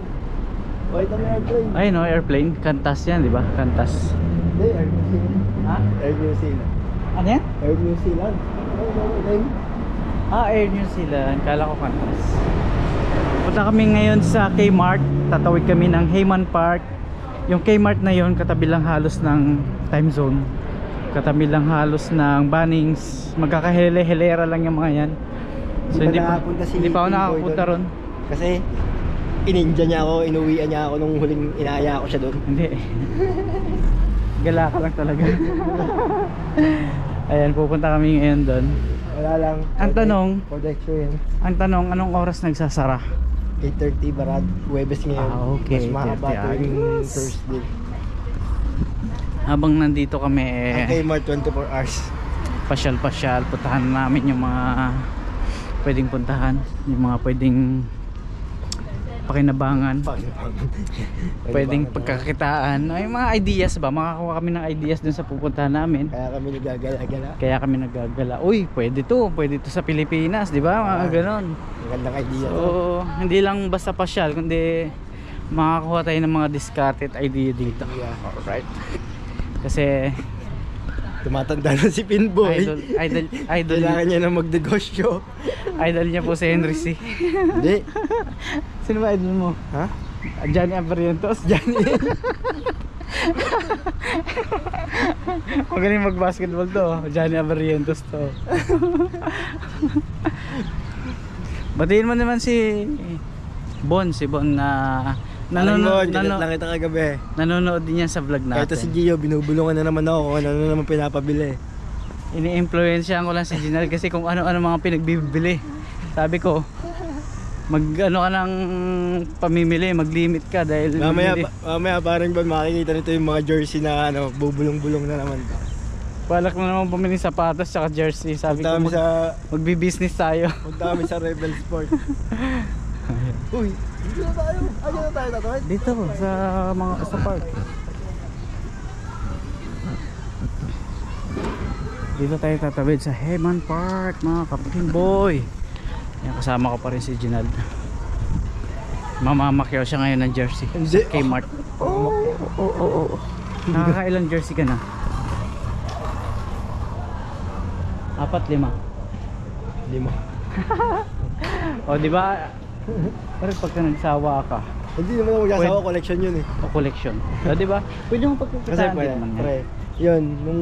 Wait ang airplane. Ay no, airplane. Kantas yan, di ba? Kantas. Hindi, Air New Zealand. Ha? Air New Zealand. Ano yan? Air New Zealand. Air New Zealand. Kala ko Kantas. Punta kami ngayon sa Kmart. Tatawid kami ng Hayman Park. Yung Kmart na yon katabi lang halos ng time zone. Katabi lang halos ng Bunnings. Magkakahele-helera lang yung mga yan. So hindi pa ako nakakapunta ron. Kasi ininja niya ako, inuwian niya ako nung huling inaaya ko siya doon. Hindi. Gala ka lang talaga. Ayan, pupunta kami ngayon doon. Wala lang. Ang tanong, For the extra yan. ang tanong, anong oras nagsasara? 8:30 barad, Huwebes ngayon. Okay, Mas mahaba 8:30. tuwing Yes. Thursday. Habang nandito kami, Ang Kmart 24 hours. pasyal-pasyal, puntahan namin yung mga pwedeng puntahan, yung mga pwedeng pakinabangan, pwedeng pagkakitaan, ay mga ideas ba, makakuha kami ng ideas dun sa pupuntahan namin. Kaya kami nagagala-gala. Kaya kami nagagala, uy pwede to sa Pilipinas, di ba, mga ganon. Magandang idea to. So hindi lang basta pasyal, kundi makakuha tayo ng mga discarded idea dito. Yeah. Alright, kasi Tumatanda na si Pinboy. idol Kailangan niya na magnegosyo. idol niya po si Henry C. Hindi. Sino ba idol mo? Ha? Johnny Abarientos. Johnny. Magaling mag-basketball to. Johnny Abarientos to. Batiin mo naman si Bon na nanonood lang kita kagabi. nanonood din yan sa vlog Kahit si natin. Gio, binubulungan na naman ako kung ano na naman pinapabili. Ini-influensyahan ko lang si Ginal kasi kung ano-ano mga pinagbibili. Sabi ko, mag-ano ka ng pamimili, mag-limit ka dahil Mamaya parang ba makikita nito yung mga jersey na ano, bubulong-bulong na naman. balak na naman bumili sapatos tsaka jersey. Sabi ko, magbi-business tayo. Punta kami sa Rebel Sport. Uy, dito na tayo. Dito na tayo tatawid. Dito sa park. Dito tayo tatawid sa Hayman Park, mga kapinboy. Yan, kasama ko pa rin si Ginald. Mamamakyaw siya ngayon ng jersey sa Kmart. Oo. Nakakailang jersey ka na? 4, 5. 5. O di ba? Pero pagka nagsawa ka, Hindi naman ako magsasawa, collection yun eh. o collection. O di ba? Pwede mo Kasi pagkakitaan pre, din naman yan. pre, yun, nung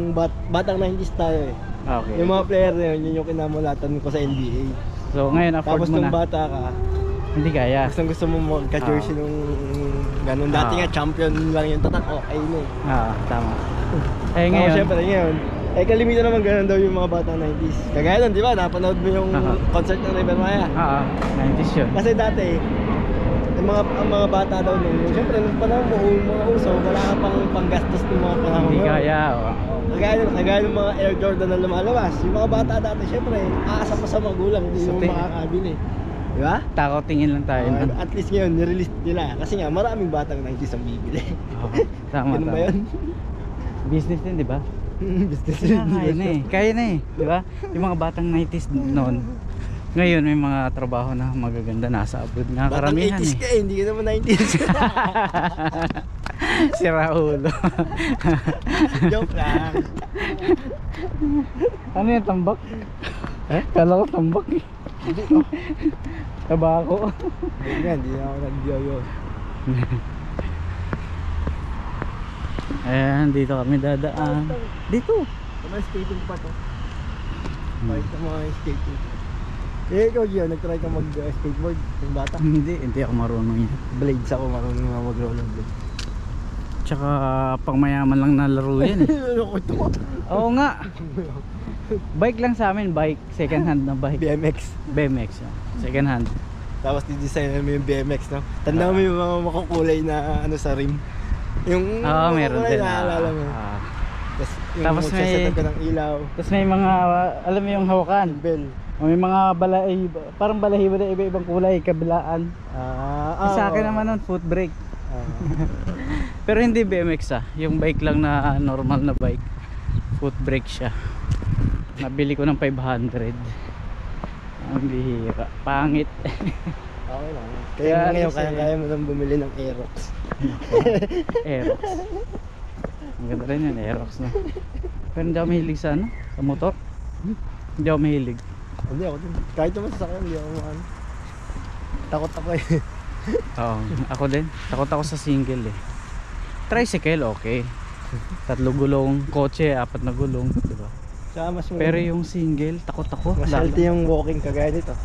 batang 90s tayo eh. Okay. Yung mga player na yun, yun yung kinamulatan ko sa NBA. So ngayon afford Tapos mo nung na. bata ka, Hindi kaya. gusto mo magka-jersey nung ganun. Dati nga champion lang yung tatak, okay na eh. Tama. Eh Ngayon, ngayon, syempre ngayon, kalimitan naman ganun daw yung mga batang 90s. Kagaya nun, di ba? Napanood mo yung concert ng River Maya. 90s yun. Kasi dati, ang mga bata daw nung, syempre nung panahon mo, mga uso, wala ka pang panggastos ng mga panahon mo. Hindi kaya. Kagaya ng mga Air Jordan na lumalabas. Yung mga bata dati, syempre, aasa pa sa magulang, hindi Sa mo makakabili. Di ba? Takot tingin lang tayo. nun. At least ngayon, nirelease nila. Kasi nga, maraming batang 90s ang bibili. Tama, Ganun tama. ba yun? Business din, di ba? Business Kaya na eh. Kaya na eh. Di ba? Yung mga batang 90s noon. Ngayon may mga trabaho na magaganda nasa abroad nga Batang karamihan 80s eh. ka eh, hindi ka naman 90s. Si Raulo. Joke lang. Ano yung tambak? Kala ko tambak eh. Tabako. Hindi na ako nag-yoyo. Ayan, dito kami dadaan. Dito. May skating pa to. Balik na mga skating. Ikaw Gio, nag-try ka mag-skateboard yung bata? Hindi ako marunong yan. Blades ako, marunong nga mag-rollerblade. tsaka pang mayaman lang na laro yan eh. Loko ito. Oo nga. Bike lang sa amin, bike, second hand na bike. BMX. BMX, yun. Second hand. Tapos di-design mo yung BMX, no? Tanda mo yung mga makukulay na ano sa rim. Yung Oo, meron makukulay din. na alala mo. Tapos Tapos may- magsaset ka ng ilaw. Tapos may mga, alam mo yung hawakan. Bell. May mga balay, parang balahibo na iba-ibang kulay, kabilaan. Sa akin naman nun, foot brake. Pero hindi BMX yung bike lang na normal na bike. Foot brake siya. Nabili ko ng 500. Ang bihira. Pangit. Okay lang. Kaya Kaya ngayon, kasi- kaya mo nang bumili ng Aerox. Aerox. Ang ganda rin yan, Aerox na. Pero hindi ako mahilig sa ano? Sa motor? Hindi ako mahilig. Hindi ako din. Kahit naman sa akin, hindi ako maano. Takot ako eh. Oo, ako din. Takot ako sa single eh. Tricycle, okay. 3 gulong, kotse, 4 na gulong, diba? Saka mas Pero yung single, takot ako. mas Lalo. healthy yung walking kagaya nito.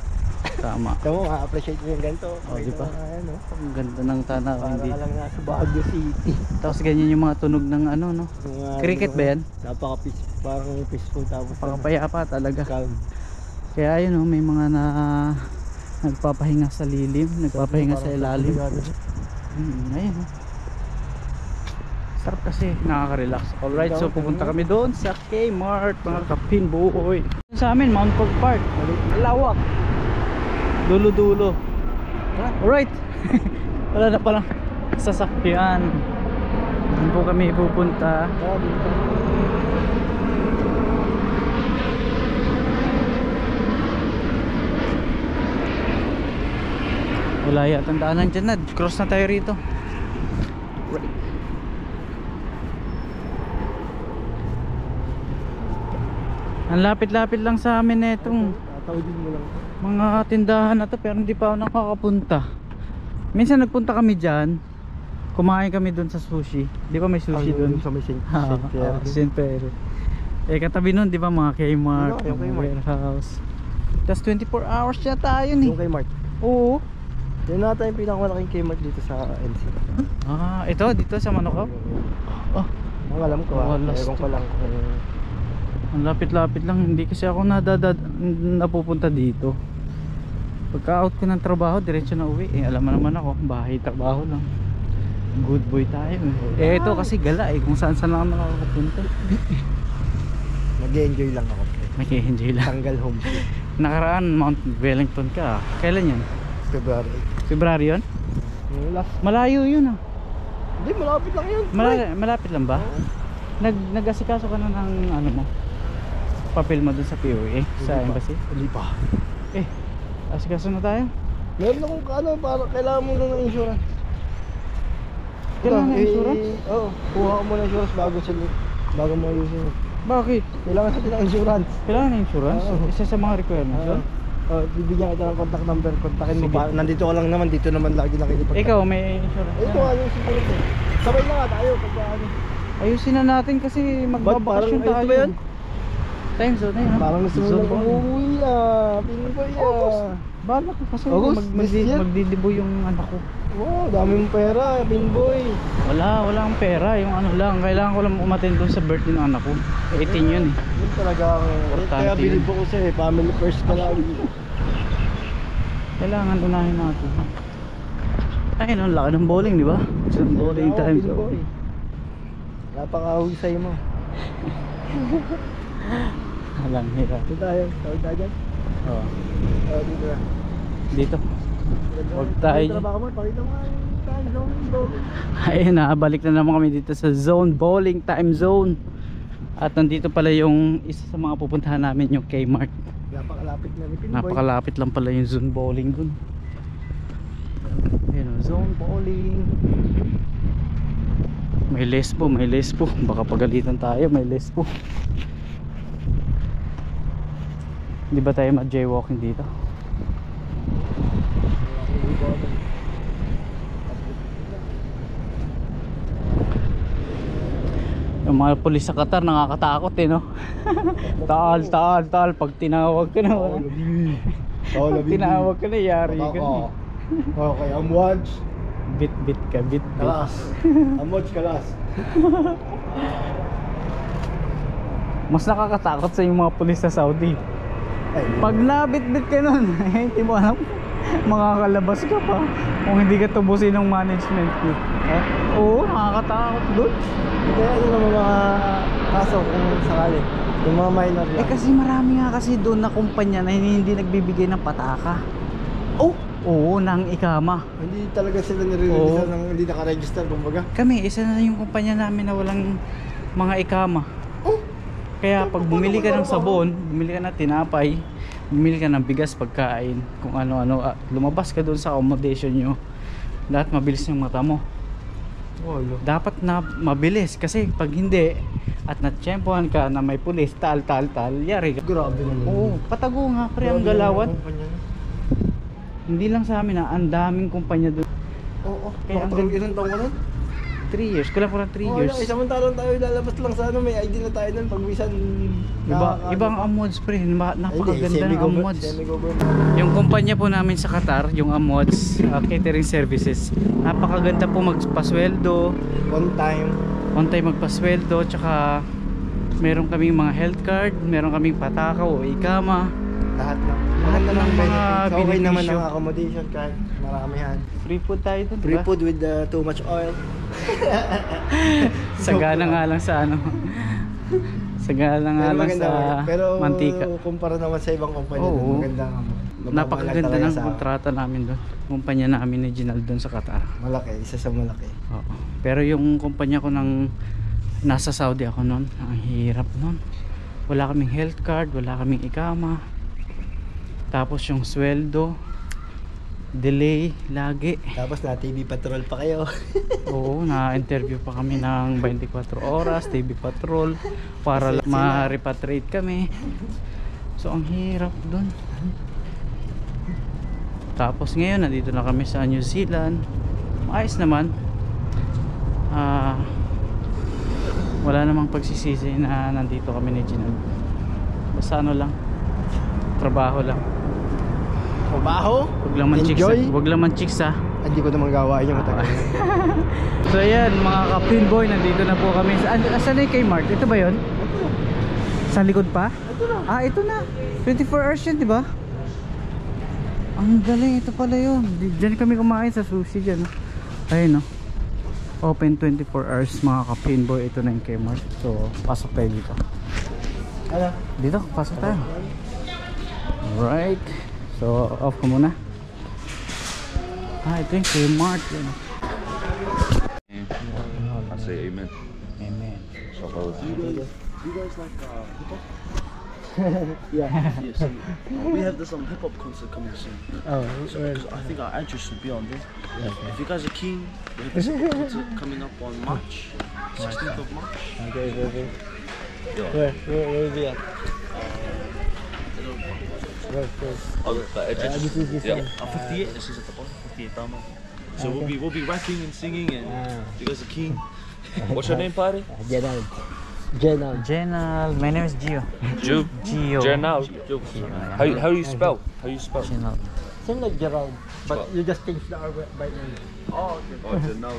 Tama. Ito mo, ma-appreciate mo yung ganito. Oh, di ba? Ano, Ang ganda ng tanaw. para Hindi. ka lang nasa Baguio City. Tapos ganyan yung mga tunog ng ano, no? Yung, ano, Cricket ba yan? Napaka-peaceful, parang peaceful tapos Pakapayapa talaga. calm. Kaya ayun, no, may mga na nagpapahinga sa lilim, nagpapahinga sa ilalim. Ayun, no. Sarap kasi, nakaka-relax. Alright, so pupunta kami doon sa Kmart, mga kapinboy. Sa amin, Mount Fort Park. Lawak. Dulo-dulo. Alright. Wala na palang sasakyan. Doon po kami pupunta. Wala yatang daanan dyan na. Cross na tayo rito. Ang lapit-lapit lang sa amin na itong Tatawidin mo lang. mga tindahan na to, pero hindi pa ako nakakapunta. Minsan nagpunta kami dyan, kumain kami doon sa sushi. Di ba may sushi doon? Sa may Saint Saint Pierre. Eh katabi nun, di ba mga Kmart, Yung mga Kmart. warehouse. Tapos 24 hours siya tayo ni. Yung kay Mart. Oo. Yun nata yung pinakamalaking Kmart dito sa NC. Ito dito sa Manokaw. Oh, Ang alam ko Wala, ewan ko lang kung ang lapit-lapit lang. Hindi kasi ako napupunta dito. Pagka out ko ng trabaho, diretso na uwi. Eh alam mo naman ako, bahay trabaho lang. Good boy tayo eh. Ito kasi gala eh, kung saan saan lang ako nakakapunta. nag-enjoy lang ako. Nag-enjoy lang. Tanggal homesick. Nakaraan Mount Wellington ka. Kailan yan? February. February yun? Yung last. Malayo yun ah. Hindi, malapit lang yun. Malapit lang ba? Nag-asikaso ka na ng ano mo? Papel mo dun sa POA sa Hindi pa. embassy? Hindi pa. Eh, asikaso na tayo. Meron akong ano, para kailangan mo lang ng insurance. Kailangan ng insurance? Oo. Kuha ko muna ng insurance bago mo ayusin. Bakit? Kailangan natin ng insurance. Kailangan ng insurance? Oo. Isa sa mga requirements yun? Bibigyan kita ng contact number. Kontakin mo Sige. pa. Nandito ka lang naman. Dito naman lagi nakikipag. Ikaw may insurance Ito na? yung security. Sabay na nga tayo. Pagka ano. Ayusin na natin kasi magbabakasyon Ba't parang tayo. ito ba yun? Time zone na yun. Parang gusto mo lang umuwi Pinoy Bala ko kasi August, this year? magdidibo yung anak ko. Wow, dami mong pera, Pinboy. Wala akong pera. Yung ano lang, kailangan ko lang umattend doon sa birthday ng anak ko. 18 yun eh. Yun talaga ang Importante kaya yun. bilib ko sa'yo, family first ka lang. Kailangan unahin natin. Ayun, ang laki ng bowling, di ba? Sa bowling Oo, time Pinboy. zone. Napaka-husay mo. Alang hirap. Dito tayo, tawag tayo dyan. Oh. Dito na. Dito. Huwag tayo. Trabaho mo, pakita mo nga yung time zone mo. Ayun na, balik na naman kami dito sa zone, bowling time zone. At nandito pala yung isa sa mga pupuntahan namin, yung Kmart. Napakalapit na ni Pinboy. Napakalapit lang pala yung zone bowling dun. Ayun o, zone bowling. May lesbo, may lesbo. Baka pagalitan tayo, may lesbo. Hindi ba tayo mag-jaywalking dito? Yung mga pulis sa Qatar nakakatakot eh, no? Taal pag tinawag ka na. Pag tinawag ka na, yari ka na. Okay, I'm watch. Bit ka, bit. Kalas. Amod kalas. Mas nakakatakot sa yung mga pulis sa Saudi. Ay, Pag nabit-bit ka nun, hindi mo alam, makakalabas ka pa kung hindi ka tubusin ng management fee. Oo, nakakatakot doon. kaya ano naman mga kaso kung sakali. Yung mga minor lang. Kasi marami nga kasi doon na kumpanya na hindi nagbibigay ng pataka. Oh! Oo, ng ikama. Hindi talaga sila nire-release ng hindi naka-register kumbaga. Kami, isa na yung kumpanya namin na walang mga ikama. Oh! Kaya pag bumili ka ng sabon, bumili ka ng tinapay, bumili ka ng bigas, pagkain, kung ano-ano, lumabas ka doon sa accommodation nyo, lahat mabilis yung mata mo. Dapat na mabilis kasi pag hindi at natsyempohan ka na may pulis, tal, yari ka. Grabe naman. Oo, patago nga pre ang Grabe galawan. naman yung kumpanya. Hindi lang sa amin ang daming kumpanya doon. Oo. Kaya Kaya ilang taong ka nun? 3 years, kulang 3 years. Samantalang tayo lalabas lang sa ano, may ID na tayo nun. Pagwisan. Ibang Amods pre, napakaganda ng Amods. Semi-government. Yung kumpanya po namin sa Qatar, yung Amods Catering Services, napakaganda po magpasweldo, On time. on time magpasweldo, tsaka meron kaming mga health card, meron kaming patakaw o ikama, Lahat ng Lahat ng mga benefits. Okay naman benepisyo. ang accommodation kahit maramihan. free food tayo dun, Free diba? food with too much oil. Sagana nga lang sa ano. Sagana nga lang maganda sa naman. Pero mantika. kumpara naman sa ibang kumpanya, Oo. dun, maganda nga. Napakaganda Talaga ng sa- kontrata namin doon. Kumpanya namin ni Ginal doon sa Qatar. Malaki, isa sa malaki. Oo. Pero yung kumpanya ko nang nasa Saudi ako noon, ang hirap noon. Wala kaming health card, wala kaming ikama. Tapos yung sweldo, delay lagi. Tapos na TV patrol pa kayo. Oo, na-interview pa kami ng 24 oras, TV patrol, para ma-repatriate kami. So ang hirap doon. Tapos ngayon, nandito na kami sa New Zealand. Ayos naman. Wala namang pagsisisi na nandito kami ni Ginal. Basta ano lang, trabaho lang. Trabaho? Wag lang man chicks, Enjoy? wag lang man chicks ha. Hindi ko naman gawain yung matagal. So ayan mga ka-pinboy, nandito na po kami. Saan na yung Kmart? Ito ba yun? Sa likod pa? Ito na. Ito na. 24 hours yun, di ba? Ang galing, ito pala yun. Diyan kami kumain sa sushi dyan. Ayun no. Open 24 hours mga ka-pinboy. Ito na yung Kmart. So, pasok tayo dito. Ano? Dito, pasok tayo. Alright. So, off ko muna. Ito yung Kmart. Yun. I say amen. Amen. So you guys like hip hop? Yeah. Yes. We have this hip hop concert coming soon. Oh, So, 'cause I think our actors should be on this. If you guys are keen, we have this concert coming up on March 16th of March. Okay, okay. Yeah. Where will be at? Where? Oh, the edges. this is this Yeah. one. 58. This is at the bottom. 58 Tama. So we'll be rapping and singing, and if you guys are keen. What's your name, party? Gerald. Jenal. My name is Gio. Ju. Gio. Jernal. How do you spell? How do you spell? Jenal. Same like Gerald, but What? you just change the R by name. Oh, okay. Oh, Jernal.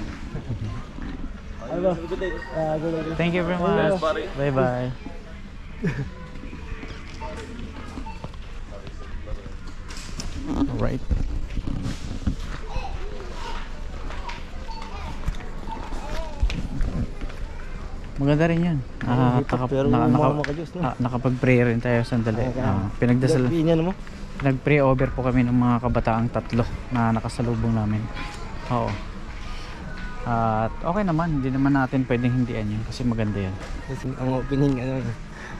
Hello. Good. Thank you very Thanks, much. buddy. Bye bye. Alright. Maganda rin yan. Pero umama ka Diyos, no? Nakapag-pray rin tayo sandali. Pinagdasal. Pinagdasal mo? Nag-pray over po kami ng mga kabataang 3 na nakasalubong namin. Oo. At okay naman, hindi naman natin pwedeng hindian yun kasi maganda yan. Kasi ang opening,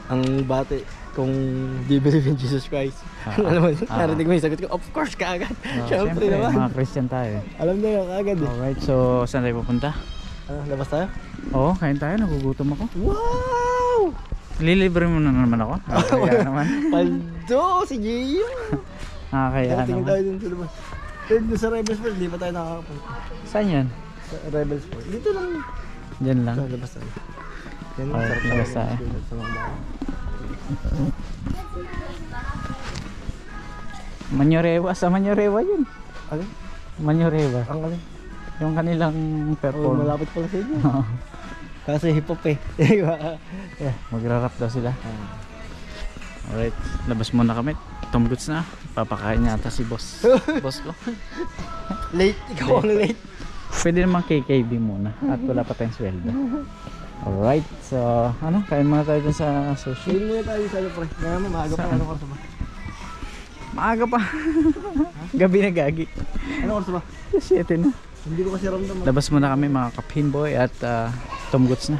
ang bate, kung do you believe in Jesus Christ? Alam mo, narinig mo yung sagot ko, of course, kaagad. Siyempre naman. Mga Christian tayo. Alam na yun, kaagad eh. Alright, so saan tayo pupunta? Labas tayo? Oo, kain tayo, nagugutom ako. Wow! Lilibre mo na naman ako. Kaya naman. Paldo, si Gio! Kaya Tingin naman. tayo dun sa labas. Pero dun sa Rebels World, di pa tayo nakakapunta. Saan yan? Sa Rebels World. Dito lang. Diyan lang. Sa labas tayo. Yan, Alright, sarap labas sa tayo. sa mga bahay. Manyorewa, sa Manyorewa yun. Alin? Manyorewa. Ang alin? Yung kanilang Oh, perform. malapit pala sa inyo. Kasi hip hop eh. Yeah. Magra-rap daw sila. Alright, labas muna kami. Tom Goods na. Papakain niya ata si boss. Boss ko. Late, ikaw ang late. Pwede naman KKB muna. At wala pa tayong sweldo. Alright, so ano? Kain muna tayo dun sa sushi. Kain muna tayo sa pre. Kaya mo, maaga pa. Saan? Anong oras ba? Maaga pa. Gabi na gagi. Anong oras ba? 7 na. Hindi ko kasi ramdam. Labas muna kami mga kapinboy at Tom Goods na.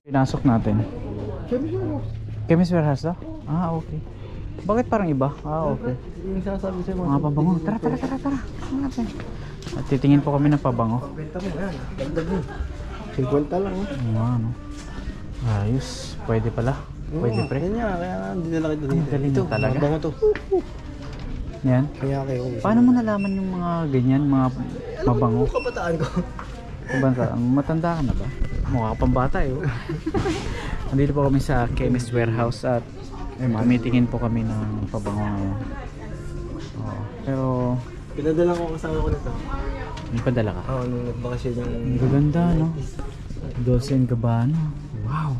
Pinasok natin. Chemist warehouse daw? Ah, okay. Bakit parang iba? Ah, okay. Yung sinasabi sa'yo Mga pabango. Tara. Ano natin? At titingin po kami ng pabango. Benta mo yan. Dagdag mo. 50 lang. Ano? Ayos. Pwede pala. Pwede pre. Yan nga, kaya nga hindi nila kita Ang dito. galing Ito, talaga. mabango to. Yan. Kaya kayo. Paano mo nalaman yung mga ganyan, mga mabango? Ano kabataan ko? Banta, matanda ka na ba? Mukha ka pang bata eh. Nandito po kami sa Chemist Warehouse at tumitingin po kami ng pabango ngayon. Oo. Pero Pinadala ko kasama ko nito. may padala ka. Oo, nung nagbakasyon yung... Ang gaganda no? Dolce & Gabbana. Wow!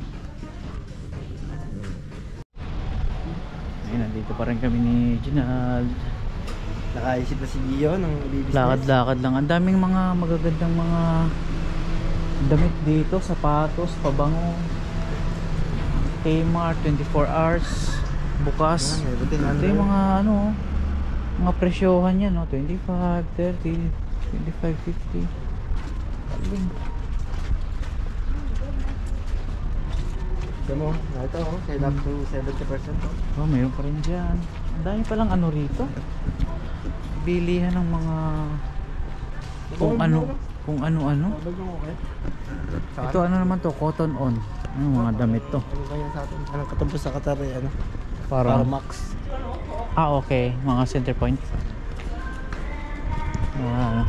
Ayun, nandito pa rin kami ni Ginald. Nakaisip na si Gio ng business. Lakad-lakad lang. Ang daming mga magagandang mga damit dito, sapatos, pabango. Kmart 24 hours bukas. Ito yung mga ano, mga presyohan yan, no? 25, 30, 25, 50. Galing. Ito mo, ito oh, set up to 70% oh. Oh, mayroon pa rin dyan. Ang dami palang ano rito. Bilihan ng mga kung ano. Ito ano naman to, cotton on. Ano mga damit to? Ano ba yan sa atin? Anong katapos sa Qatar eh, ano? Para Max. ah, okay, mga center point. Ano.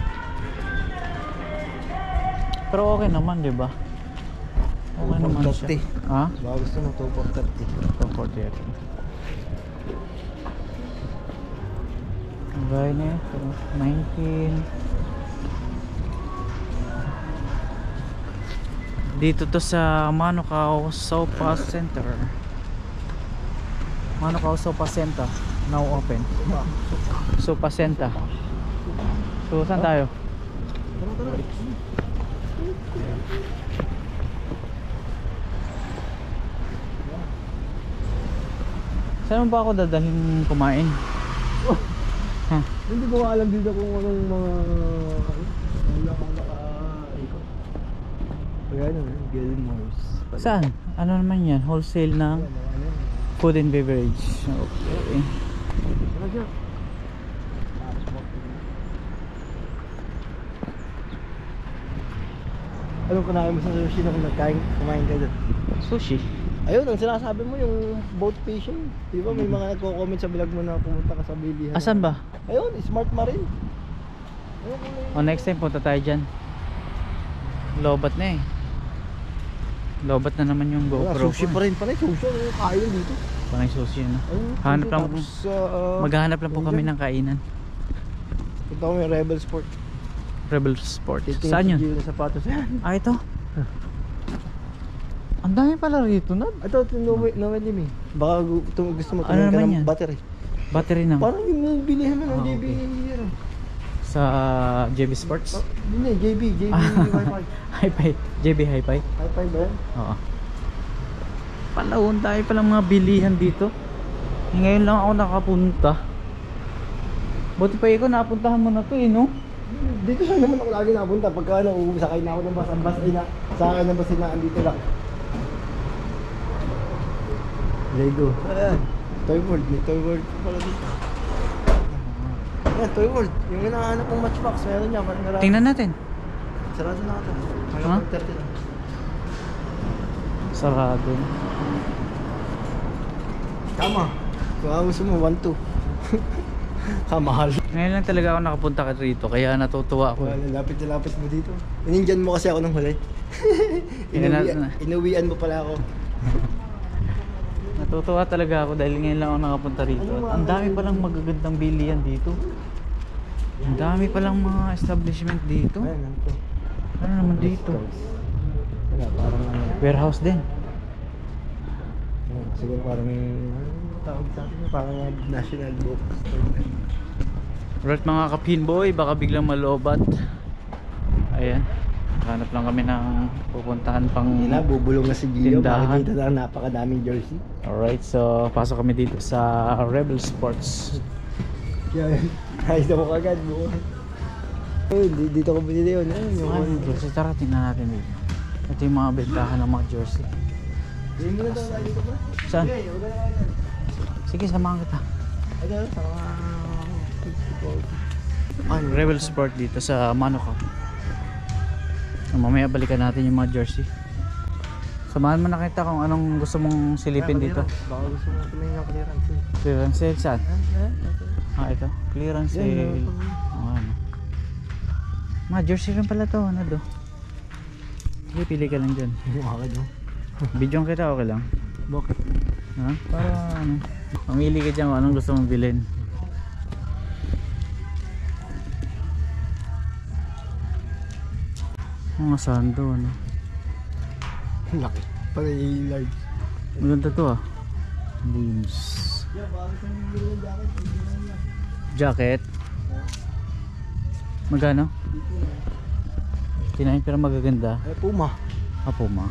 Pero okay naman, 'di ba? Okay naman siya. 240. Ha? Baka gusto mo 240. 240. Gaya na yun. 19. Dito to sa Manukau Sopa Center. Manukau Sopa Center. Now open. Sopa Center. So, saan tayo? Saan mo ba ako dadalhin kumain? Hindi ko alam dito kung anong mga wala akong naka-ikot. Kaya ano, Gilmore's. Saan? Ano naman yan? Wholesale ng food and beverage. Okay. Anong kanain mo sa sushi nung kumain ka doon? Sushi. Ayun, ang sinasabi mo yung boat fishing. Di ba may mga nagko-comment sa vlog mo na pumunta ka sa bilihan. Asan ba? Ayun, Smart Marine. Ayun, kung may... O next time punta tayo dyan. Lobat na eh. Lobat na naman yung Wala, GoPro sushi ko. pa rin pala. Sushi, ano yung kain dito? Panay sushi no? Ayun, Hanap sushi, lang, tapos, maghahanap lang po kami ng kainan. punta ko yung Rebel Sport. Rebel Sport. Titingin Saan si yun? Gio ng sapatos. Ah, ito. Ang dami pala rito na. Ito, Noel Lim eh. Baka gusto mo Ano tumingin ka naman ng yan? battery. Battery na. Parang yung bilihan mo ng Ah, JB. okay. Ano? Sa JB Sports. Hindi, JB Wi-Fi. Hi-Fi. JB Hi-Fi. Wi-Fi ba yan? Oo. Palawon tayo palang mga bilihan dito. Ngayon lang ako nakapunta. Buti pa ikaw napuntahan mo na to eh, no? Dito lang naman ako lagi napunta. Pagka sakay na ako ng bus, ang bus ay na, sa akin ng bus ay na andito lang. Lego. Ayan. Toy World. May Toy World pa pala dito. Ayan, Toy World. Yung hinahanap kong Matchbox, meron niya. Parang narami. Tingnan natin. Sarado na ito. Ha? Hanggang 30 lang. Sarado. Tama. Kung gusto mo, 1-2. Kamahal. Ngayon lang talaga ako nakapunta ka rito, kaya natutuwa ako. Wala, lapit na lapit mo dito. Inindyan mo kasi ako ng huli. Inuwian mo pala ako. Natutuwa talaga ako dahil ngayon lang ako nakapunta rito. Ang dami palang magagandang bilihan dito. Ang dami palang mga establishment dito. Ayan, ano to? Ano naman dito? Wala, parang Warehouse din. siguro parang tawag sa atin, parang national bookstore. Right mga ka-pinboy, baka biglang malobat. Ayan. Hanap lang kami ng pupuntahan pang Yun na, bubulong na si Gio. tindahan. Makikita na napakadaming jersey. Alright, so pasok kami dito sa Rebel Sports. Kaya, ayos na mo kagad. Uy, dito ko binili yun. Ayun, yung Ay, jersey. Tara, tingnan natin dito. Ito yung mga bentahan ng mga jersey. Hindi mo na daw tayo dito ba? Saan? Okay, huwag ka na agad. Sige, samahan kita. Ano, sa mga... Rebel Sport dito sa Manoka. Mamaya balikan natin yung mga jersey. Samahan mo na kita kung anong gusto mong silipin dito. Baka gusto mo tumingin ng clearance. Clearance sale saan? Ito. Clearance sale. Ano. Mga jersey rin pala to. Ano do? Sige, pili ka lang dyan. Mukha ka doon. Bidyon kita, okay lang. Bakit? Ha? Para ano. Mamili ka dyan kung anong gusto mong bilhin. Mga sando, ano. Laki. Para i-large. Maganda to ah. Booms. Jacket. Magkano? Tinahin pero magaganda. Eh, Puma. Puma.